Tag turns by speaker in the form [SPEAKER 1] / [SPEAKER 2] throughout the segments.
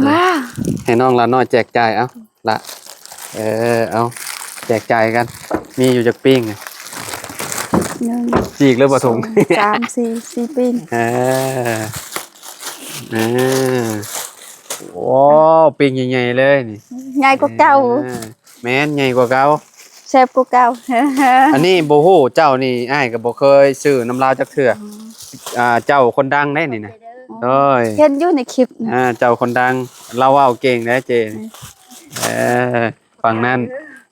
[SPEAKER 1] ว้า
[SPEAKER 2] ให้น้องละน้อยแจกจ่ายเอาละเอาแจกจ่ายกันมีอยู่จากปิ้งจีกหรือบ่ถุง
[SPEAKER 1] 3-4ปิ้ง
[SPEAKER 2] โอ้ปิ้งใหญ่ๆเลยนี่
[SPEAKER 1] ใหญ่กว่าเก่า
[SPEAKER 2] แม่นใหญ่กว่าเก่า
[SPEAKER 1] แซ่บกว่าเก่า
[SPEAKER 2] อันนี้บ่ฮู้เจ้านี่อ้ายก็บ่เคยซื้อน้ำลาวจักเทื่อเจ้าคนดังได้นี่นะโอ้ย
[SPEAKER 1] เห็นอยู่ในคลิป
[SPEAKER 2] เจ้าคนดังเราเว้าเก่งนะเจฝั่งนั้น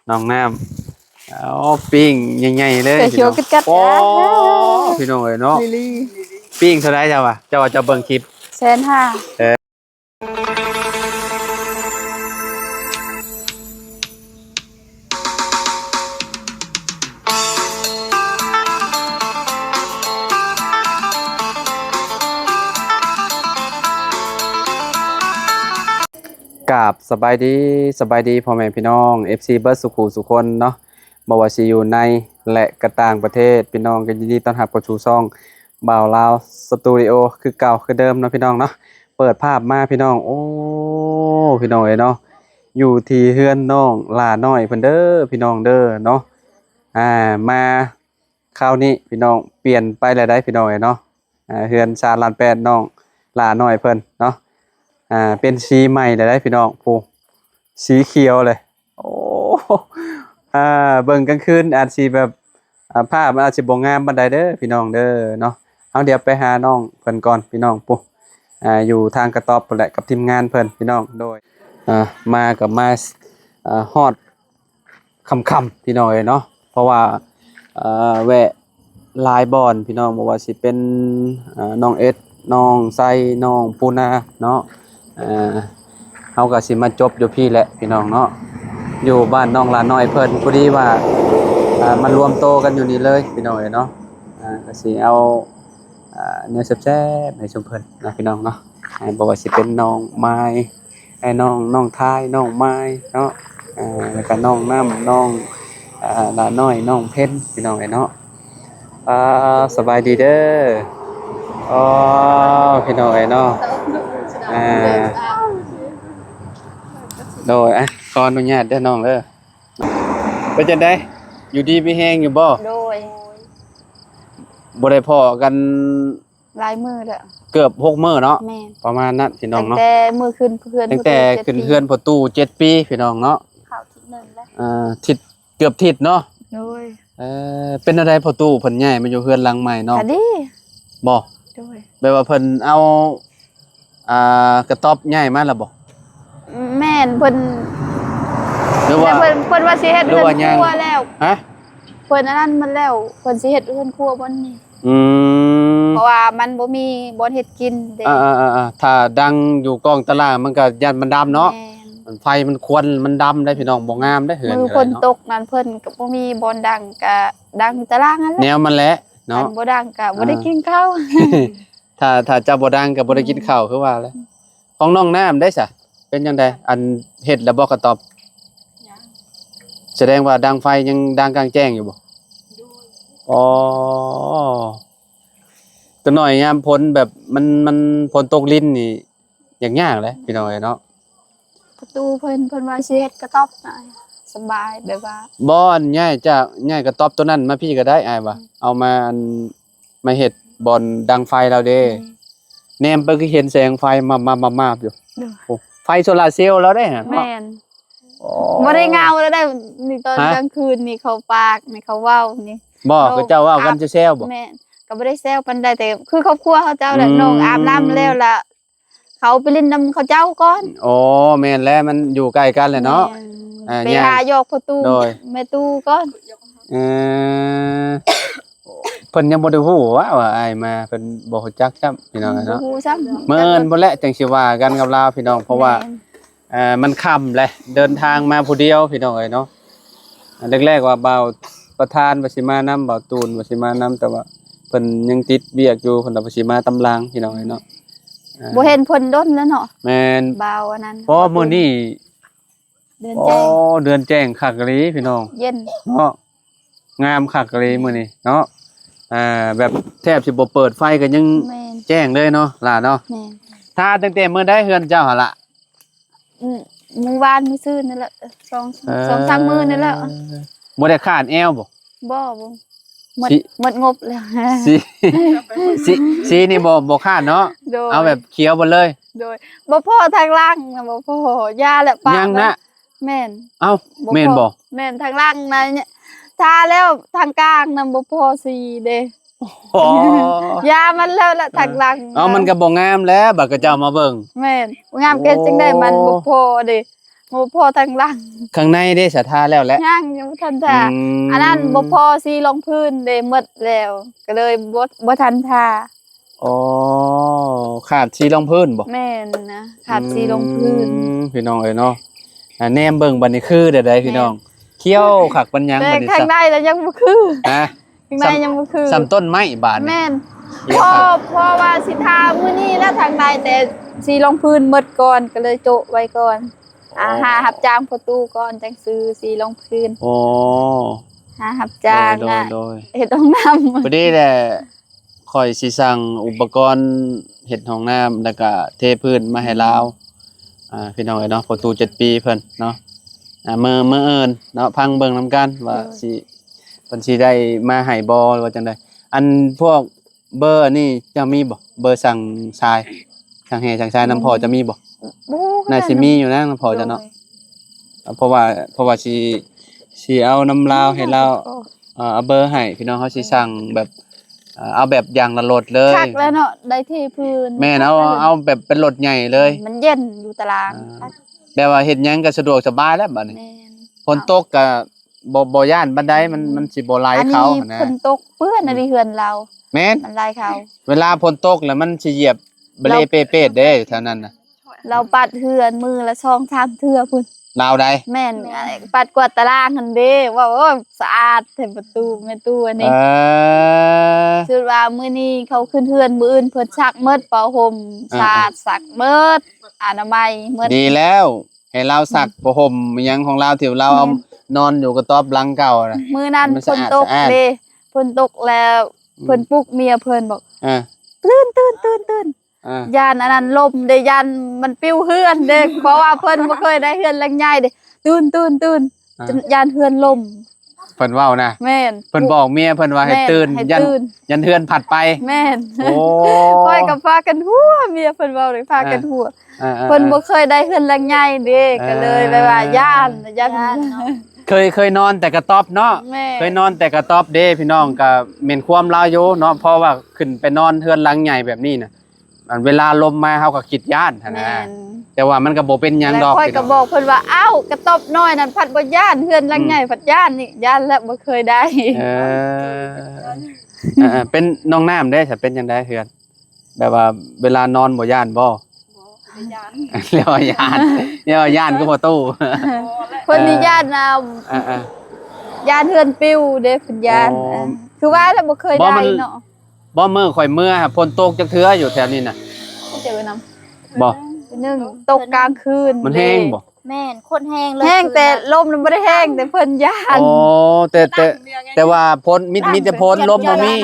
[SPEAKER 2] น้องน้ำเอาปิ้งใหญ่ๆเลย
[SPEAKER 1] เขียวกัด
[SPEAKER 2] โอ้พี่น้องเอ้ยเนาะปิ้งเท่าไหร่เจ้าเจ้าจะเบิ่งคลิป
[SPEAKER 1] 150,000
[SPEAKER 2] กับสบายดีพ่อแม่พี่น้อง FC เบิร์ดสุขุสุคนเนาะบ่ว่าสิอยู่ในและกระต่างประเทศพี่น้องก็ยินดีต้อนรับเข้าสู่ช่องบ่าวลาวสตูดิโอคือเก่าคือเดิมเนาะพี่น้องเนาะเปิดภาพมาพี่น้องโอ้พี่น้องเอ้ยเนาะอยู่ที่เฮือนน้องหลาน้อยเพิ่นเด้อพี่น้องเด้อเนาะมาคราวนี้พี่น้องเปลี่ยนไปแล้วได้พี่น้องเอ้ยเนาะเฮือนชาลานแปดน้องหลาน้อยเพิ่นเนาะเป็นสีใหม่เลยได้พี่น้องปูสีเขียวเลยโอ้เบิ่งกลางคืนอาจสิแบบภาพอาจสิบ่งามปานใดเด้อพี่น้องเด้อเนาะเอาเดี๋ยวไปหาน้องเพิ่นก่อนพี่น้องปูอยู่ทางกระต๊อบพุ่นแหละกับทีมงานเพิ่นพี่น้องโดยมากับมาฮอดค่ำๆพี่น้องเอ้ยเนาะเพราะว่าแวะลายบอนพี่น้องบอกว่าสิเป็นน้องเอสน้องไซน้องปูนาเนาะเฮาก็สิมาจบอยู่พี่แหละพี่น้องเนาะอยู่บ้านน้องลาน้อยเพิ่นพอดีว่ามารวมโตกันอยู่นี่เลยพี่น้องเนาะก็สิเอาเนื้อแซ่บๆให้ชุมเพิ่นนะพี่น้องเนาะบอกว่าสิเป็นน้องไม้น้องทายน้องไม้เนาะแล้วก็น้องน้ำน้องลาน้อยน้องเพิ่นพี่น้องเนาะสบายดีเด้อพี่น้องเนาะโดยขออนุญาตเด้อน้องเด้อเป็นจังได๋อยู่ดีมีแฮงอยู่บ่
[SPEAKER 1] โดย
[SPEAKER 2] บ่ได้พ้อกัน
[SPEAKER 1] หลายมื้อแล้ว
[SPEAKER 2] เกือบ6มื้อเนาะ
[SPEAKER 1] แม่น
[SPEAKER 2] ประมาณนั้นพี่น้องเนาะ
[SPEAKER 1] ตั้งแต่มื้อขึ้นเพื่อน
[SPEAKER 2] ตั้งแต่ขึ้นเฮือนประตู7ปีพี่น้องเนาะ
[SPEAKER 1] เข้าทิศนึงแล้ว
[SPEAKER 2] ทิศเกือบทิศเนาะ
[SPEAKER 1] โดย
[SPEAKER 2] เป็นอะไรประตูเพิ่นย้ายมาอยู่เฮือนหลังใหม่เนาะ
[SPEAKER 1] ก็ดี
[SPEAKER 2] บ่
[SPEAKER 1] โดย
[SPEAKER 2] แปลว่าเพิ่นเอากระต๊อบย้ายมาแล้วบ่
[SPEAKER 1] แม่นเพิ่น
[SPEAKER 2] หรือว่า
[SPEAKER 1] เพิ่นว่าสิเฮ็ดเรือนครัวแล้ว
[SPEAKER 2] ฮะ
[SPEAKER 1] เพิ่นอันนั้นมันแล้วเพิ่นสิเฮ็ดเรือนครัวบ่นี่เพราะว่ามันบ่มีบ่เฮ็ดกินเด้
[SPEAKER 2] ถ้าดังอยู่กองตารางมันก็ยันมันดำเนาะไฟมันควันมันดำได้พี่น้องบ่งามได้เหือน
[SPEAKER 1] มือคนตกนั่นเพิ่นก็บ่มีบ่ดังก็ดังตารางนั่นแหละ
[SPEAKER 2] แนวมันแหละเนาะ
[SPEAKER 1] บ่ดังก็บ่ได้กินข้าว
[SPEAKER 2] ถ้าเจ้าบ่ดังก็บ่ได้กินข้าวคือว่าแล้วของน้องน้ำได้ซะเป็นจังไดอันเฮ็ดแล้วบ่กระตอบแสดงว่าดังไฟยังดังกลางแจ้งอยู่บ่อ๋อตัวน้อยยามฝนแบบมันฝนตกลิ้นนี่ยากเลยพี่น้อยเนาะ
[SPEAKER 1] ประตูเพิ่นว่าสิเฮ็ดกระต๊อบน่ะสบายแบบว่า
[SPEAKER 2] บ่อนย้ายกระต๊อบตัวนั้นมาพี่ก็ได้อ้ายว่าเอามาเฮ็ดบ่อนดังไฟแล้วเด้แนมไปคือเห็นแสงไฟมาอยู่โอ้ไฟโซลาร์เซลล์แล้วได้ฮะ
[SPEAKER 1] แม่นบ่ได้เงาแล้วได้นี่ตอนกลางคืนนี่เขาปากนี่เขาเว้านี่
[SPEAKER 2] บ่คือเจ้าเว้ากันแซวบ่
[SPEAKER 1] แม่นก็บ่ได้แซวปานใดแต่คือครอบครัวเขาเจ้าแหละน้องอาบน้ำแล้วล่ะเขาไปเล่นน้ำเขาเจ้าก่อน
[SPEAKER 2] อ๋อแม่นแล้วมันอยู่ใกล้กันแหละเนาะ
[SPEAKER 1] ไปหายกประตูแม่ตู้ก่อน
[SPEAKER 2] เพิ่นยังบ่ได้ฮู้ว่าอ้ายมาเพิ่นบ่ฮู้จักซ้ำพี่น้องเนาะเมินบ่แลจังสิว่ากันกับลาวพี่น้องเพราะว่ามันค่ำแหละเดินทางมาผู้เดียวพี่น้องเอ้ยเนาะแรกๆว่าบ่าวประธานว่าสิมานำบ่าวตูนว่าสิมานำแต่ว่าเพิ่นยังติดเวียกอยู่เพิ่นว่าสิมาตำรางพี่น้องเอ้ยเนาะ
[SPEAKER 1] บ่เห็นเพิ่นดนแล้วเนาะ
[SPEAKER 2] แม่น
[SPEAKER 1] บ่าวอันนั้น
[SPEAKER 2] เพราะมื้อนี้
[SPEAKER 1] เดือนแจ้ง
[SPEAKER 2] เดือนแจ้งคักอีหลีพี่น้อง
[SPEAKER 1] เย็น
[SPEAKER 2] เนาะงามคักอีหลีมื้อนี้เนาะแบบแทบสิบ่เปิดไฟก็ยังแจ้งเลยเนาะล่ะเนาะถ้าตั้งแต่มื้อใดเฮือนเจ้าหั่นล่ะ
[SPEAKER 1] มื้อวานมื้อซื่นนั่นแหละ2-3 มื้อนั่นแหละ
[SPEAKER 2] บ่ได้ขาดแอวบ่
[SPEAKER 1] บ่หมด
[SPEAKER 2] สิ
[SPEAKER 1] หมดงบแล้ว
[SPEAKER 2] สิสินี่บ่ขาดเนาะ
[SPEAKER 1] โดย
[SPEAKER 2] เอาแบบเขียวหมดเลย
[SPEAKER 1] โดยบ่พอทางล่างนะบ่พอยาและปะ
[SPEAKER 2] ยังนะ
[SPEAKER 1] แม่น
[SPEAKER 2] เอ้าแม่นบ่
[SPEAKER 1] แม่นทางล่างนะเนี่ยทาแล้วทางกลางนำบ่พอสีเด้
[SPEAKER 2] อ๋อย
[SPEAKER 1] ามันแล้วละทางล่าง
[SPEAKER 2] เอามันก็บ่งามแล้วบัดก็เจ้ามาเบิ่ง
[SPEAKER 1] แม่นงามเกินจังได้มันบ่พอเด้บ่พอทางล่าง
[SPEAKER 2] ข้างในเด้สะทาแล้วแหละ
[SPEAKER 1] ย่างยังบ่ทันทา
[SPEAKER 2] ม
[SPEAKER 1] อันนั้นบ่พอสีรองพื้นเด้หมดแล้ว ก็เลยบ่ทันทา
[SPEAKER 2] อ๋อขาดสีรองพื้นบ่
[SPEAKER 1] แม่นนะขาดสีรองพื้น
[SPEAKER 2] พี่น้องเอ้ยเนาะแนมเบิ่งบัดนี้คือใดๆพี่น้องเคี้ยวคักปัญญัง
[SPEAKER 1] แต่
[SPEAKER 2] บัดนี้
[SPEAKER 1] ข้าง
[SPEAKER 2] ซะ
[SPEAKER 1] ในแล้วยังบ่คือ
[SPEAKER 2] ฮะ
[SPEAKER 1] ข้างในยังบ่คือ
[SPEAKER 2] ซ้ำต้นไม้บาดนี่
[SPEAKER 1] แม่น
[SPEAKER 2] เคี้ยว
[SPEAKER 1] พอ
[SPEAKER 2] คัก
[SPEAKER 1] พอว่าสิทามื้อนี้แล้วทางในแต่สีรองพื้นหมดก่อนก็เลยโจะไว้ก่อนหารับจ้างประตูก่อนจังซื้อสีรองพื้น
[SPEAKER 2] โอ้
[SPEAKER 1] หารับจ้าง
[SPEAKER 2] โดย
[SPEAKER 1] อ่ะ
[SPEAKER 2] โดย
[SPEAKER 1] เฮ็ดห้องน้ำ
[SPEAKER 2] พอดีแหละข่อยสิสั่งอุปกรณ์เฮ็ดห้องน้ำแล้วก็เทพื้นมาให้ลาวพี่น้องเอ้ยเนาะประตู7 ปีเพิ่นเนาะมื้ออื่นเนาะพังเบิ่งนํกันว่าสิเพิ่นสิได้มาให้บ่หรือว่าจังไดอันพวกเบอร์อันนี้จะมีบ่เบอร์สั่งชายสั่งแห่สั่งชายน้ำพอจะมีบ่
[SPEAKER 1] โอ้
[SPEAKER 2] น่าสิมีอยู่นะน้ำพอจะเนาะเพราะว่าสิเอาน้ำลาวให้เราเอาเบอร์ให้พี่น้องเขาสิสั่งแบบเอาแบบอย่างละรถเลย
[SPEAKER 1] คักแล้วเนาะได้ที่พื้น
[SPEAKER 2] แม่นเอาแบบเป็นรถใหญ่เลย
[SPEAKER 1] มันเย็นอยู่ตารางคัก
[SPEAKER 2] แบบว่าเฮ็ดหยังก็สะดวกสบายแล้วบัดนี้
[SPEAKER 1] แม่น
[SPEAKER 2] ฝนตกก็บ่ย่านบันไดมันสิบ่ไหล
[SPEAKER 1] อัน
[SPEAKER 2] เขา
[SPEAKER 1] นี้
[SPEAKER 2] หั่นนะ
[SPEAKER 1] ฝนตกเปื้อนอันนี้เฮือนเรา
[SPEAKER 2] แม่น
[SPEAKER 1] มันลายเขา
[SPEAKER 2] เวลาฝนตกแล้วมันสิเหยียบเบลเปเปดเด้เท่านั้นน่ะ
[SPEAKER 1] เราปัดเฮือนมือละ2-3เทื่อพุ่น
[SPEAKER 2] ลาวใด
[SPEAKER 1] แม่นปัดกวาดตารางหั่นเด้ว่าโอ้ยสะอาดเต็มประตูแม่ตู้อันนี้ คือว่ามื้อนี้เขาขึ้นเฮือนมื้ออื่นเพิ่นซักเมิดเป่าห่มสาดซักเมิดอนามัยเมิด
[SPEAKER 2] ดีแล้วให้เราสักผ้าห่มอิหยังของเราที่เราเอานอนอยู่กระต๊อบหลังเก่าน่ะ
[SPEAKER 1] มื้อนั้น
[SPEAKER 2] มัน
[SPEAKER 1] ฝ
[SPEAKER 2] สะ
[SPEAKER 1] น
[SPEAKER 2] อาด
[SPEAKER 1] ตก
[SPEAKER 2] สะอาด
[SPEAKER 1] เด้ฝนตกแล้วเพิ่นปลุกเมียเพิ่นบอก
[SPEAKER 2] อ่า
[SPEAKER 1] ตื่น
[SPEAKER 2] อ่า
[SPEAKER 1] ย่านอันนั้นลมเด้ย่านมันปิ้วเฮือนเด้เพราะว่าเพิ่นบ่เคยได้เฮือนหลังใหญ่เด้ตื่นจนย่านเฮือนลม
[SPEAKER 2] เพิ่นเว้านะ
[SPEAKER 1] แม่น
[SPEAKER 2] เพิ่นบอกเมียเพิ่นว่าให้
[SPEAKER 1] แม่น
[SPEAKER 2] ตื่น
[SPEAKER 1] ให้
[SPEAKER 2] ยัน
[SPEAKER 1] ตื่น
[SPEAKER 2] ยันเทือนผัดไป
[SPEAKER 1] แม่น
[SPEAKER 2] โอ้
[SPEAKER 1] ค่อยก็พากันหัวเมียเพิ่นเว้าเลยพากันหัว
[SPEAKER 2] อ่าๆๆ
[SPEAKER 1] เพิ่นบ่เคยได้เฮือนหลังใหญ่เด้ก็เลยแบบว่าย่านเนาะ
[SPEAKER 2] เคยนอนแต่กระต๊อบเนาะ
[SPEAKER 1] แม่
[SPEAKER 2] เคยนอนแต่กระต๊อบเด้พี่น้องก็แม่นความลาวอยู่เนาะเพราะว่าขึ้นไปนอนเทือนหลังใหญ่แบบนี้น่ะอันเวลาลมมาเฮาก็คิดย่านหั่น
[SPEAKER 1] แม่
[SPEAKER 2] นะ
[SPEAKER 1] น
[SPEAKER 2] แต่ว่ามันก็บ่เป็นหยัง
[SPEAKER 1] แล้ว
[SPEAKER 2] ดอก
[SPEAKER 1] ค่อยก็บอกเพิ่นว่าอ้าวกระต๊อบน้อยนั่นพัดบ่ย่านเฮือนหลังใหญ่พัดย่านนี่ย่านแล้วบ่เคยได้
[SPEAKER 2] เออเป็นน้องน้ำได้ถ้าเป็นจังได๋เฮือนแบบว่าเวลานอนบ่ย่านบ่ เรียกว่าย่านเรียกว่าย่านก็พอตู้
[SPEAKER 1] เพิ่นนี่ย่าน
[SPEAKER 2] อ่า
[SPEAKER 1] ย่านเฮือนปิ้วเด้เพิ่นย่าน
[SPEAKER 2] อ๋อ
[SPEAKER 1] คือว่าแล้วบ่เคย
[SPEAKER 2] บ่
[SPEAKER 1] ได้
[SPEAKER 2] มัน
[SPEAKER 1] เนาะ
[SPEAKER 2] บ่มื้อข่อยเมื่อฝนตกจักเทื่ออยู่แถวนี้น่ะ
[SPEAKER 1] เจอนำ
[SPEAKER 2] บ่
[SPEAKER 1] นึงตกกลางคืน
[SPEAKER 2] มันแห้งบ่
[SPEAKER 3] แม่นคนแห้งเลย
[SPEAKER 1] แห้งแต่ลมมันบ่ได้แห้งแต่เพิ่นย่าน
[SPEAKER 2] อ๋อแต่ว่าพ้นมิแต่พ้นลมบ่มี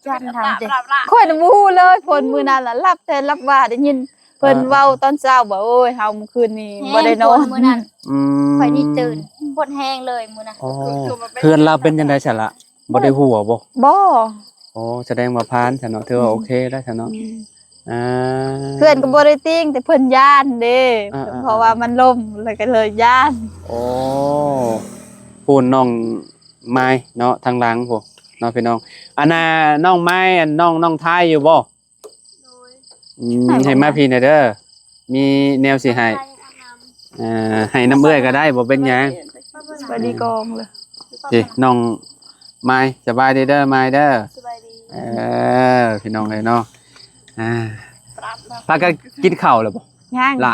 [SPEAKER 3] จันทำเด็ก
[SPEAKER 1] ค่อยน่ะบ่ฮู้เลยเพิ่นมื้อนั้นล่ะรับแต่รับว่าได้ยินเพิ่นเว้าตอนเช้าบ่โอ้ยเฮาเมื่อคืนนี้บ่ได้นอน
[SPEAKER 3] มื้อนั้น
[SPEAKER 2] อืม
[SPEAKER 3] ข่อยนี่ตื่นคนแห้งเลยมื้อนั้น
[SPEAKER 2] อ๋อเพื่อนเราเป็นจังได๋ซะล่ะบ่ได้ฮู้บ่
[SPEAKER 1] บ่
[SPEAKER 2] อ๋อแสดงว่าผ่านซะเนาะถือว่าโอเคแล้วซะเนาะอ่า
[SPEAKER 1] เพื่อนก็บ่ได้ติ้งแต่เพิ่นย่านเด้
[SPEAKER 2] อ่าๆ
[SPEAKER 1] เพราะว่ามันล่มแล้วก็เลยย่าน
[SPEAKER 2] โอ้พูนน้องไม้เนาะทางหลังพวกเนาะพี่น้องอันน่ะน้องไม้อันน้องท้ายอยู่บ่ให้มาพี่หน่อยเด้อมีแนวสิให้ให้น้ำเอื้อยก็ได้บ่เป็นหยัง
[SPEAKER 1] สวัสดีกองเลย
[SPEAKER 2] สิน้องไม้สบายดีเด้อไม้เด้อ
[SPEAKER 3] สบายดี
[SPEAKER 2] พี่น้องเอ้ยเนาะพากันกินข้าวแล้วบ่
[SPEAKER 1] ย่าง
[SPEAKER 2] ล่ะ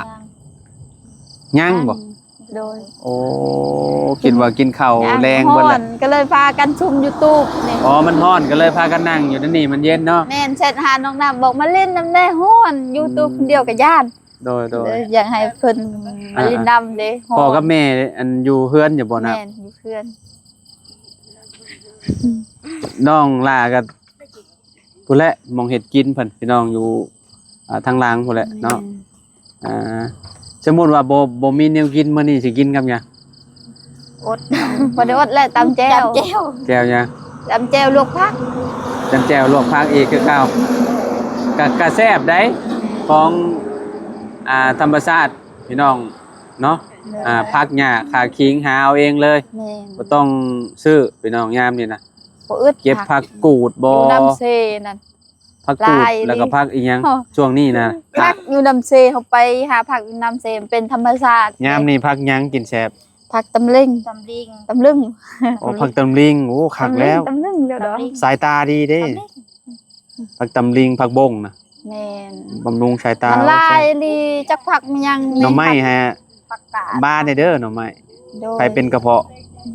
[SPEAKER 2] ยังบ่
[SPEAKER 1] โดย
[SPEAKER 2] โอ้คิดว่ากินข้าว
[SPEAKER 1] ย่าง
[SPEAKER 2] แรง
[SPEAKER 1] ฮ้
[SPEAKER 2] เบิด
[SPEAKER 1] อ
[SPEAKER 2] แหละ
[SPEAKER 1] นก็เลยพากันชุม YouTube นี่
[SPEAKER 2] อ๋อมันร้อนก็เลยพากันนั่งอยู่นี่มันเย็นเนาะ
[SPEAKER 1] แม่นเสร็จหาน้องน้ำบอกมาเล่นน้ำแน่ฮ้อน YouTube คนเดียวกับย่าน
[SPEAKER 2] โดย
[SPEAKER 1] เลยอยากให้เพิ่นมาเล่นน้ำเด้ฮ้อน
[SPEAKER 2] พ่อกับแม่อันอยู่เฮือนอยู่บ่นะ
[SPEAKER 1] แม่นอยู่เพื่อน
[SPEAKER 2] น้องลากับผู้นแหละมองเห็ดกินเพิ่นพี่น้องอยู่ทางล่างผู้นแหละเนาะอ่า สมมุติว่าบ่มีแนวกินมื้อนี้สิกินกับหยัง
[SPEAKER 3] อด
[SPEAKER 1] บ่ได้อดแล้วตำแจ่ว
[SPEAKER 3] จำแจ้ว
[SPEAKER 2] แจ่วหยัง
[SPEAKER 1] ตำแจ่วลวกผัก
[SPEAKER 2] จำแจ่วลวกผักอีกคือเก่าก็แซ่บได้ของธรรมชาติพี่น้องเนาะผักหญ้าขาขิงหาเอาเองเลย
[SPEAKER 1] แม่น
[SPEAKER 2] บ่ต้องซื้อพี่น้องยามนี่นะ
[SPEAKER 1] บ่อึด
[SPEAKER 2] เก็บผักกูดบ่
[SPEAKER 1] อยู่น้ำเซนั่น
[SPEAKER 2] ผักกูด
[SPEAKER 1] ลาย
[SPEAKER 2] แล้วก็ผักอีหยัง
[SPEAKER 1] อ๋อ
[SPEAKER 2] ช่วงนี้นะ
[SPEAKER 1] ผักอยู่น้ำเซเขาไปหาผักอยู่น้ำเซมันเป็นธรรมชาติ
[SPEAKER 2] ยามนี้ผักหยังกินแซ่บ
[SPEAKER 1] ผักตำลึง
[SPEAKER 3] ตำลิง
[SPEAKER 1] ตำลึง
[SPEAKER 2] โอ้ผักตำลิงโอ้คักแล้ว
[SPEAKER 1] ตำลึงเดี๋ยวดอก
[SPEAKER 2] สายตาดีเด้
[SPEAKER 3] ตำลิง
[SPEAKER 2] ผักตำลิงผักบงนะ
[SPEAKER 1] แม่น
[SPEAKER 2] บำรุงสายตา
[SPEAKER 1] มันลายลีจักผักมันยัง
[SPEAKER 2] หน่อไม้ฮะ
[SPEAKER 3] ผักกาด
[SPEAKER 2] บ้านเด้อหน่อไม้
[SPEAKER 1] โดย
[SPEAKER 2] ใครเป็นกระเพาะ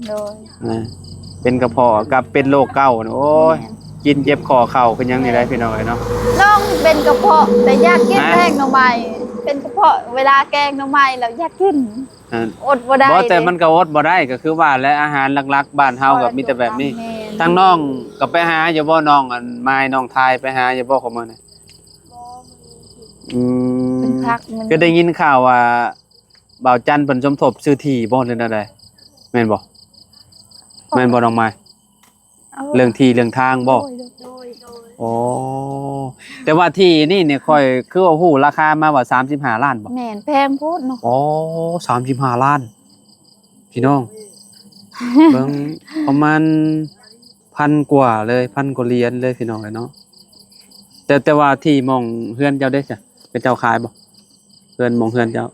[SPEAKER 1] โดย
[SPEAKER 2] นะเป็นกระเพาะกับเป็นโรคเก้านะโอ้ยกินเจ็บคอเข่าคือหยังนี่ได้พี่น้องเอ้ยเนาะ
[SPEAKER 1] น้องเป็นกระเพาะแต่อยากกิน
[SPEAKER 2] ฮะ
[SPEAKER 1] แกงหน่อไม้เป็นกระเพาะเวลาแกงหน่อไม้แล้วอยากกิน
[SPEAKER 2] อ่า
[SPEAKER 1] อดบ่ได้
[SPEAKER 2] บ่แต่มันก็อดบ่ได้ก็คือว่าและอาหารหลักๆบ้านเฮาก็มีแต่แบบนี้
[SPEAKER 1] แม่น
[SPEAKER 2] ทั้งน้องก็ไปหาอย่าบ่น้องอันไม้น้องทายไปหาอย่าบ่เข้ามานี่อืม
[SPEAKER 1] เป็นผักมัน
[SPEAKER 2] ก็ได้ยินข่าวว่าบ่าวจันทร์เพิ่นสมทบซื้อที่บ่เรื่องใดแม่นบ่แม่นบ่น้องไม้เรื่องที่เรื่องทางบ่
[SPEAKER 3] โดย
[SPEAKER 2] โอ้แต่ว่าที่นี่เนี่ยค่อยคือว่าฮู้ราคามาว่า35ล้านบ่
[SPEAKER 1] แม่นแพงโพูดเนาะ
[SPEAKER 2] โอ้35ล้าน พี่น้อง เบิ่งประมาณ1,000 กว่าเลย1,000 กว่าเหรียญเลยพี่น้องเอ้ยเนาะแต่ว่าที่หมองเฮือนเจ้าได้จ้ะเป็นเจ้าขายบ่เฮือนหมองเฮือนเจ้า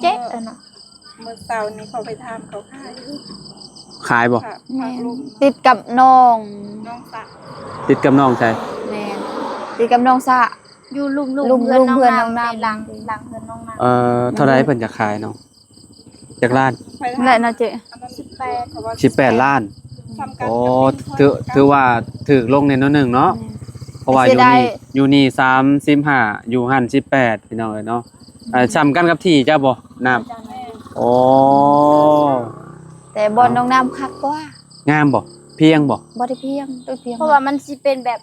[SPEAKER 3] เจ๊อะเนาะ
[SPEAKER 4] เมื่อเช้านี้เขาไปทำเขาขาย
[SPEAKER 2] ขายบ่
[SPEAKER 4] ค่ะ
[SPEAKER 1] แม่
[SPEAKER 4] ผัก
[SPEAKER 1] น
[SPEAKER 4] ลุง
[SPEAKER 1] ติดกับน้อง
[SPEAKER 4] น้องสะ
[SPEAKER 2] ติดกับน้องใช่
[SPEAKER 1] แม่นติดกับน้องสะ
[SPEAKER 3] อยู่ลุง
[SPEAKER 1] ลุง
[SPEAKER 3] เพื่อนน้อง
[SPEAKER 1] เพื่อนน้
[SPEAKER 3] นา
[SPEAKER 1] อง
[SPEAKER 3] ใน
[SPEAKER 1] น้ำ
[SPEAKER 3] หลังเพื่อนน้องนา
[SPEAKER 2] เท่าไหร่เพิ่นจะขายน้องจักล้าน
[SPEAKER 4] ไป
[SPEAKER 1] นั่นแหละนะเจ๊
[SPEAKER 4] อันนั้น18เขาว่า
[SPEAKER 2] 18ล้าน
[SPEAKER 4] ทำกัน
[SPEAKER 2] โอ้ถือว่าถูกลงในน้อยหนึงเนาะ เพราะว่าอยู่นี่35อยู่หั่น18พี่น้องเอ้ยเนาะซ้ำกันกับที่เจ้าบ่น้ำโอ้
[SPEAKER 1] แต่บอลน้องน้ำคักกว่าง
[SPEAKER 2] ามบ่เพียงบ่
[SPEAKER 1] บ่ได้เพียงตัวเพียง
[SPEAKER 3] เพราะว่ามันสิเป็นแบบ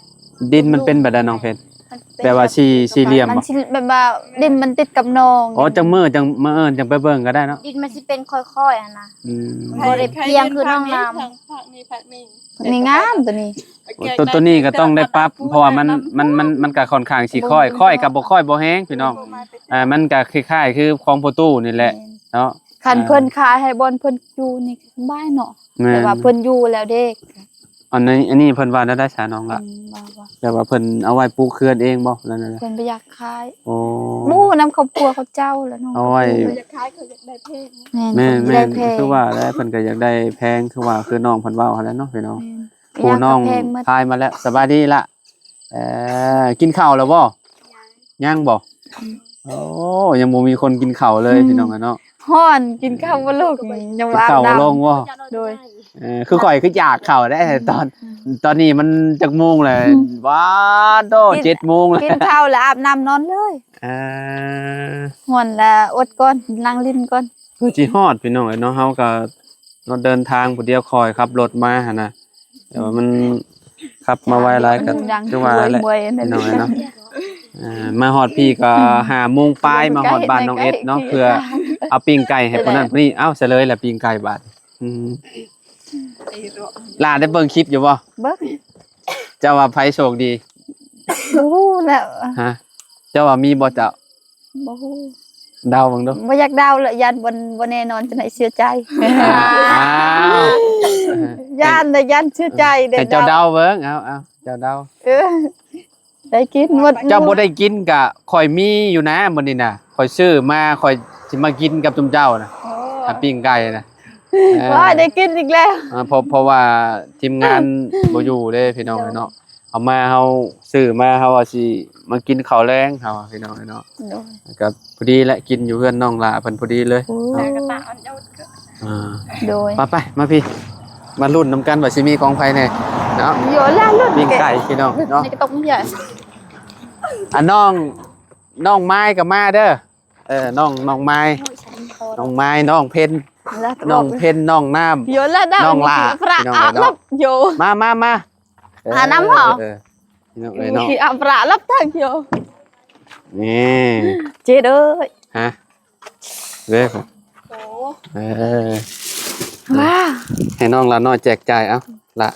[SPEAKER 2] ดินมันเป็นแบบใดน้องเพชร
[SPEAKER 3] มันเป็น
[SPEAKER 2] แปลว่าสี่เหลี่ยม
[SPEAKER 1] มัน
[SPEAKER 2] บ่
[SPEAKER 1] สิแบบว่าดินมันติดกับน้อง
[SPEAKER 2] อ๋อจังมื้อจังมาเอิ้นจังไปเบิ่งก็ได้เนาะ
[SPEAKER 3] ดินมันสิเป็นค่อยๆอะนะ
[SPEAKER 2] อืม
[SPEAKER 3] บ่ได้เพียงคือน้องน้ำ
[SPEAKER 4] ผักนี่ผักนี่
[SPEAKER 1] นี่งามตัวนี้
[SPEAKER 2] ตัวนี้ก็ต้องได้ปรับเพราะว่ามันก็ค่อนข้างสิค่อยกับบ่ค่อยบ่แห้งพี่น้องมันก็คล้ายๆคือของโปรตูนี่แหละเนาะ
[SPEAKER 1] คันเพิ่นขายให้บอลเพิ่นอยู่นี่บ้ายเนาะ
[SPEAKER 2] แม่
[SPEAKER 1] แต่ว่าเพิ่นอยู่แล้วเด็ก
[SPEAKER 2] อันนี้เพิ่นว่าได้สาน้องละ
[SPEAKER 1] ว่า
[SPEAKER 2] แต่ว่าเพิ่นเอาไว้ปลูกเขื่อนเองบ่นั่นน่ะ
[SPEAKER 1] เพิ่นบ่อยากขาย
[SPEAKER 2] โอ้
[SPEAKER 1] หมู่นำครอบครัวเขาเจ้าแล้วเนาะ
[SPEAKER 2] เอาไว้
[SPEAKER 4] เขาจะขายเขาจะได้เพศ
[SPEAKER 1] แม่น
[SPEAKER 2] แม่
[SPEAKER 1] ได้แพง
[SPEAKER 2] คือว่าแล้วเพิ่นก็อยากได้แพงคือว่าคือน้องเพิ่นเว้าหั่นแหล้วเนาะพี่น้อง
[SPEAKER 1] แม่น
[SPEAKER 2] ผู้น้อง
[SPEAKER 1] แพงหมด
[SPEAKER 2] ทายมาแล้วสบายดีละกินข้าวแล้วบ่ยังบ่โอ้ยังบ่มีคนกินข้าวเลยพี่น้องอะเนาะ
[SPEAKER 1] ฮ้อนกินข้าวบ่ลูกยัง
[SPEAKER 2] กิน
[SPEAKER 1] ว่า
[SPEAKER 2] ข้าวบ่
[SPEAKER 1] น้ำ
[SPEAKER 2] ลงบ่
[SPEAKER 1] โดย
[SPEAKER 2] คือข่อยคืออยากข้าวได้ตอนนี้มันจักโมงเลยว้าโต7โมงแล้ว
[SPEAKER 1] กินข้าวแล้วอาบน้ำนอนเลย ฮ้อนแล้วอดก่อนนั่งลิ้นก่อน
[SPEAKER 2] เพื่อสิฮอดพี่น้องเนาะเฮาก็รถเดินทางผู้เดียวคอยขับรถมาหั่นน่ะแต่ว่ามันขับมาไวหลายก็
[SPEAKER 1] ดัง
[SPEAKER 2] คือว่าแหละ
[SPEAKER 1] บวยๆนั่
[SPEAKER 2] พี่
[SPEAKER 1] น
[SPEAKER 2] น้องเนาะมาฮอดพี่ก็5โมงปลายมาฮอดบ้านน้องเอ็ดเนาะเพื่อเอาปิ้งไก่ให้คนนั้นคนนี้เอ้าเฉลยแหละปิ้งไก่บาดลาได้เบิ่งคลิปอยู่บ่
[SPEAKER 1] เบิ่ง
[SPEAKER 2] เจ้าว่าไผโชคดี
[SPEAKER 1] บ่ฮู้แล้ว
[SPEAKER 2] ฮะเจ้าว่ามีบ่เจ้า
[SPEAKER 1] บ่ฮู้
[SPEAKER 2] เดาเบิ่งดู
[SPEAKER 1] บ่อยากเดาเลยยันบ่แน่นอนจะไหนเสียใจ
[SPEAKER 2] อ้าว
[SPEAKER 1] ย่านแต่ยันเชื่อใจเด็
[SPEAKER 2] ให้เจ้าเดาเบิ่งเอาเจ้าเดา
[SPEAKER 1] เออได้กินหมด
[SPEAKER 2] เจ้าบ่ได้กินกะข่อยมีอยู่นะมื้อนี้น่ะข่อยซื้อมาข่อยสิมากินกับจุมเจ้าน่ะถ้าปิ้งไก่น่ะ
[SPEAKER 1] ว่าได้กินอีกแล้ว
[SPEAKER 2] เพราะว่าทีมงานบ่อยู่เด้พี่น้องเนาะเอามาเฮาซื้อมาเฮาว่าสิมากินข้าวแรงเฮาพี่น้องเนาะก็พอดีแหละกินอยู่เพื่อนน้องหลาเพิ่นพอดีเลย
[SPEAKER 4] แต่กระตาอันเจ้า
[SPEAKER 1] โดย
[SPEAKER 2] ไปมาพี่มาลุ้นนํกันว่าสิมีของไผแน่เนาะ
[SPEAKER 1] โยล่าลุ่น
[SPEAKER 2] ปิ้งไก่พี่น้องเนาะ
[SPEAKER 1] ในกระตกใหญ่
[SPEAKER 2] น้องไม้ก็มาเด้อน้องไม้น้องไม้น้องเพ็ญน้องเพ็ญน้องน้ำ
[SPEAKER 1] โยล่าดาว
[SPEAKER 2] น้องลา
[SPEAKER 1] พระ
[SPEAKER 2] พี่น้อง
[SPEAKER 1] อาบ
[SPEAKER 2] เนาะ
[SPEAKER 1] ลับโย
[SPEAKER 2] มา
[SPEAKER 1] หาน้ำเหรอ
[SPEAKER 2] พี่น้องเอ้ยเนาะ
[SPEAKER 1] ที่อาบพระลับทางโย
[SPEAKER 2] นี่
[SPEAKER 1] เจเด้อ
[SPEAKER 2] ฮะเด้อ
[SPEAKER 4] โอ้
[SPEAKER 2] เออ
[SPEAKER 1] ว้า
[SPEAKER 2] ให้น้องละน้อยแจกจ่ายเอาละ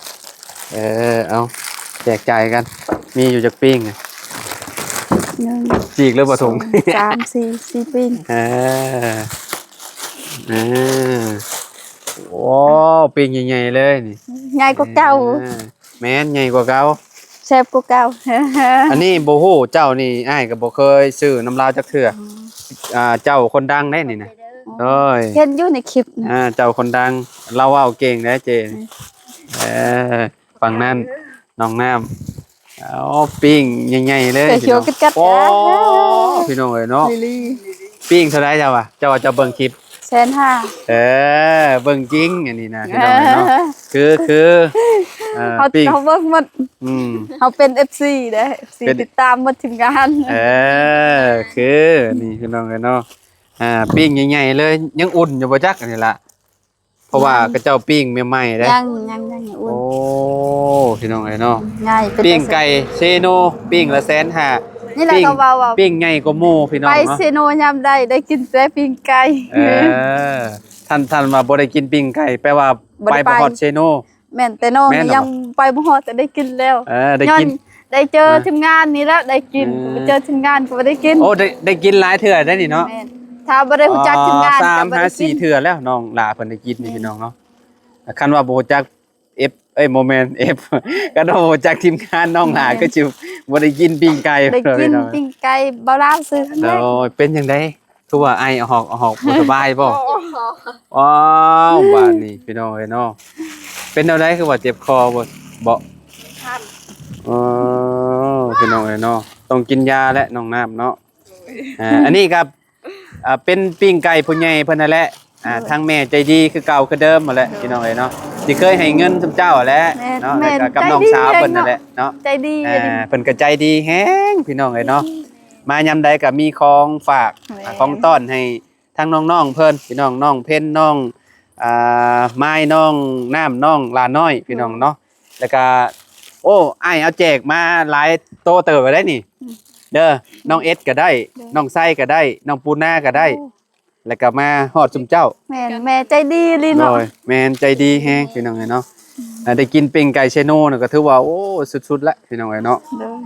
[SPEAKER 2] เอาแจกจ่ายกัน มีอยู่จากปิ้งอะ
[SPEAKER 1] 1
[SPEAKER 2] จีกหรือบ่ถุง
[SPEAKER 1] 3 4 4ปิ้ง
[SPEAKER 2] เออโอ้ปิ้งใหญ่ๆเลยนี่
[SPEAKER 1] ใหญ่กว่าเก่า
[SPEAKER 2] แม่นใหญ่กว่าเก่า
[SPEAKER 1] แซ่บกว่าเก่า
[SPEAKER 2] อันนี้บ่ฮู้เจ้านี่อ้ายก็บ่เคยซื้อน้ำลาวจักเทื่อเจ้าคนดังแน่นี่นะโอ้ย
[SPEAKER 1] เห็นอยู่ในคลิปนะ
[SPEAKER 2] เจ้าคนดังเราเว้าเก่งนะเจนี่ฝั่งนั้นน้องน้ำเอาปิ้งใหญ่ๆเลย
[SPEAKER 1] แต่เขียวกัดๆ
[SPEAKER 2] โอ้
[SPEAKER 1] นะ
[SPEAKER 2] พี่น้องเอ้ยเนาะ
[SPEAKER 1] ลิลี่
[SPEAKER 2] ปิ้งเท่าไรเจ้าเจ้าจะเบิ่งคลิป
[SPEAKER 1] 150,000
[SPEAKER 2] เบิ่งจริงอันนี้นะพี่น้องเอ้ยเนาะคือ
[SPEAKER 1] เขา
[SPEAKER 2] ปิ้ง
[SPEAKER 1] เขาเบิ่งหมด
[SPEAKER 2] อืม
[SPEAKER 1] เขาเป็น FC เด้อ FC
[SPEAKER 2] เป็น
[SPEAKER 1] ติดตามหมดทีมงาน
[SPEAKER 2] คือนี่พี่น้องเอ้ยเนาะปิ้งใหญ่ๆเลยยังอุ่นอยู่บ่จักอันนี้ล่ะเพราะว่ากระเจ้าปิ้งใหม่ๆเด้
[SPEAKER 1] ยังอุ่น
[SPEAKER 2] โอ้พี่น้องเอ้ยเนาะ
[SPEAKER 1] ง่ายเป็น
[SPEAKER 2] ปิ้งไก่เซโนปิ้งละ150,000
[SPEAKER 1] นี่แหละเขาเว้าว่า
[SPEAKER 2] ปิ้งใหญ่กว่าหมู่พี่น้อง
[SPEAKER 1] ไป
[SPEAKER 2] เนาะ
[SPEAKER 1] เซโนยามใดได้กินแต่ปิ้งไก่
[SPEAKER 2] ท่านมาบ่ได้กินปิ้งไก่แปลว่า
[SPEAKER 1] บ่
[SPEAKER 2] ไป
[SPEAKER 1] ได้ไป
[SPEAKER 2] บ่ฮอดเซโน
[SPEAKER 1] แม่นแต่น้อง
[SPEAKER 2] แม่นเหรอ
[SPEAKER 1] ยังไปบ่ฮอดแต่ได้กินแล้ว
[SPEAKER 2] ได้กิน
[SPEAKER 1] ย้อได้เจอทีมงานนี่แล้วได้กินไปเจอทีมงานก็บ่ได้กิน
[SPEAKER 2] โอ้ได้กินหลายเทื่อได้นี่เนาะ
[SPEAKER 1] แม่นถ้าบ่ได้ฮู้จักทีมงาน
[SPEAKER 2] สา
[SPEAKER 1] ก็
[SPEAKER 2] ม
[SPEAKER 1] บ่
[SPEAKER 2] ห้า
[SPEAKER 1] ได้กิ
[SPEAKER 2] สี่
[SPEAKER 1] น
[SPEAKER 2] เทื่อแล้วน้องหลาเพิ่นได้กินนี่พี่น้องเนาะคันว่าบ่ฮู้จัก F โมเมนต์ F ก็ต้องบ่ฮู้จักทีมงานน้องหลาก็สิบ่ได้กินปิ้งไก่
[SPEAKER 1] ได้กินปิ้งไก่บ่ลาวซื้อครั้งแร
[SPEAKER 2] โอ้
[SPEAKER 1] ก
[SPEAKER 2] ยเป็นจังได๋คือว่าไอเอาหอกบ่สบายบ่ว้าวบาดนี้พี่น้องเอ้ยเนาะเป็นแนวใดคือว่าเจ็บคอบ่
[SPEAKER 4] ท่าน
[SPEAKER 2] อ๋อพี่น้องเอ้ยเนาะต้องกินยาและน้องน้ำเนาะอันนี้ครับเป็นปิ้งไก่ผู้ใหญ่เพิ่นนั่นแหละทางแม่ใจดีคือเก่าคือเดิมนั่นแหละพี่น้องเอ้ยเนาะที่เคยให้เงินซุมเจ้าแหละเนาะแล้วก็กับน้องสาวเพิ่นนั่นแหละเนาะ
[SPEAKER 1] ใจดี
[SPEAKER 2] เพิ่นก็ใจดีแฮงพี่น้องเอ้ยเนาะมายามใดก็มีของฝากของต้อนให้ทางน้องๆเพิ่นพี่น้องน้องเพิ่นน้องไม้น้องน้ำน้องลาน้อยพี่น้องเนาะแล้วก็โอ้ไอเอาแจกมาหลายโตเติบไปได้นี่เด้อน้องเอสก็ได้น้องไส้ก็ได้น้องปูน่าก็ได้ แล้วก็มาฮอดซุมเจ้า
[SPEAKER 1] แม่ใจดีลี
[SPEAKER 2] โด
[SPEAKER 1] เนาะ
[SPEAKER 2] ยแมนใจดีแฮงพี่น้องเอ้ยเนาะได้กินปิ้งไก่เชโน่น่ะก็ถือว่าโอ้สุดๆแล้วพี่น้องเอ้ยเนาะ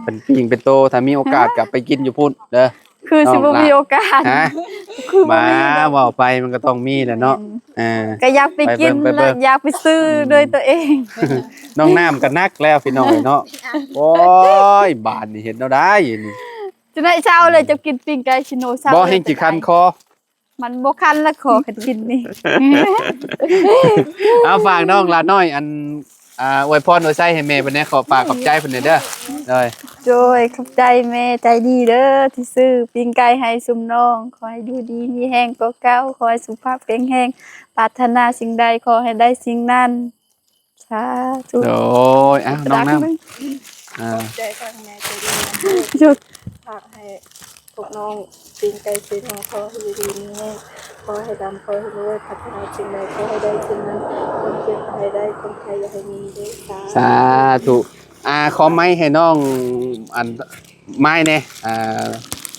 [SPEAKER 2] เป็นปิ้งเป็นโตถ้ามีโอกาสกลับไปกินอยู่พุ่นเด้อ
[SPEAKER 1] คือสิบ่มีโอกาส
[SPEAKER 2] ฮะ
[SPEAKER 1] คือบ่
[SPEAKER 2] มา
[SPEAKER 1] มี
[SPEAKER 2] เว้าไปมันก็ต้องมีแหละเนาะ
[SPEAKER 1] ก็อยากไปกิน
[SPEAKER 2] ไปเบิ่
[SPEAKER 1] แล้ว
[SPEAKER 2] ง
[SPEAKER 1] อยากไปซื้อด้วยตัวเอง
[SPEAKER 2] น้องน้ำก็นักแล้วพี่น้องเอ้ยเนาะโอ้ยบาดนี่เห็นแล้วได้นี่
[SPEAKER 1] จะได้เช้าเลยจะกินปิ้งไก่ชิโนเช้า
[SPEAKER 2] บ่ให้จิคันคอ
[SPEAKER 1] มันบ่คันละขอกันกินนี่
[SPEAKER 2] เอาฝากน้องลาน้อยอันอวยพรอวยไส้ให้แม่เพิ่นแน่ขอฝากขอบใจเพิ่นเด้อเลย
[SPEAKER 1] โดยขอบใจแม่ใจดีเด้อที่ซื้อปิ้งไก่ให้ซุมน้องขอให้ดูดีมีแห้งกว่าเก่าขอให้สุขภาพแข็งแรงปรารถนาสิ่งใดขอให้ได้สิ่งนั้นสาธุ
[SPEAKER 2] โอ้ยอ้าวน้องน้ำ
[SPEAKER 4] ใจทางแม่ใจดี
[SPEAKER 1] หยุด
[SPEAKER 4] ฝากให้พวกน้องปีนไก่ปีนขอให้ดีนี่ขอให้ดำขอให้รวยพัฒนาสิ่งใดขอให้ได้สิ่งนั้นคนเจ็บให้ได้คนไข้อย่าให้มีด้วยสา
[SPEAKER 2] สาธุขอไม้ให้น้องอันไม้แน่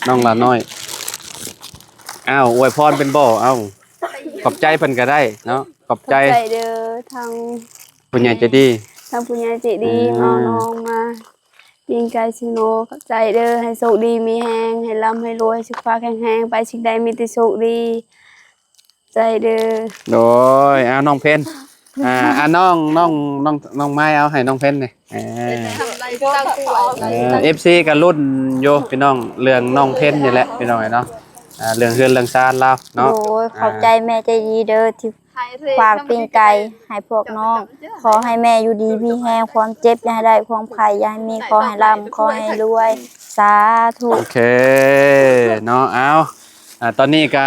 [SPEAKER 2] น้องละน้อยอ้าวอวยพรเป็นบ่เอ้าขอบใจเพิ่นก็ได้เนาะขอบใจ
[SPEAKER 3] ใจเด้อทาง
[SPEAKER 2] ผู้ใหญ่ใจดี
[SPEAKER 3] ทางผู้ใหญ่ใจดี
[SPEAKER 2] อืม
[SPEAKER 3] เอาน้องมาปิ้งไก่ชิโนขอบใจเด้อให้โชคดีมีแฮงให้ร่ำให้รวยสุขภาพแข็งแรงไปสิ่งใดมีแต่โชคดีใจเด้อ
[SPEAKER 2] โดยน้องเพนน้องไม้เอาให้น้องเพนนี่FC ก็รุ่นโยพี่น้องเรื่องน้องเพนนี่แหละพี่น้องเนาะเรื่องเฮือนเรื่องซ่านเราเนาะ
[SPEAKER 3] โอ้ยขอบใจแม่ใจดีเด้อที่ฝากปิ้งไก่ให้พวกน้อง ขอให้แม่อยู่ดีมีแฮงความเจ็บอย่าให้ได้ความไข่อย่าให้มีขอให้ร่ำขอให้รวยสาธุ
[SPEAKER 2] โอเคเนาะเอาตอนนี้ก็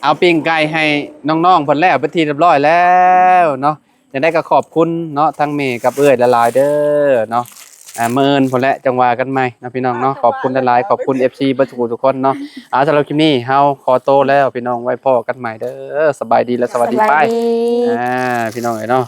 [SPEAKER 2] เอาปิ้งไก่ให้น้องๆเพิ่นแล้วเป็นที่เรียบร้อยแล้วเนาะจะได้ก็ขอบคุณเนาะทั้งเมย์กับเอื้อยละลายเด้อเนาะมื้ออื่นพุ่นแหละจังว่ากันใหม่นะพี่น้องเนาะขอบคุณละลายขอบคุณ FC เบ่ทุกคนเนาะสำหรับคลิปนี้เฮาขอโตวแล้วพี่น้องไว้พอกันใหม่เด้อสบายดีและสวัสดี
[SPEAKER 3] ส
[SPEAKER 2] ไป
[SPEAKER 3] บายดี
[SPEAKER 2] พี่น้องเอ้ยเนาะ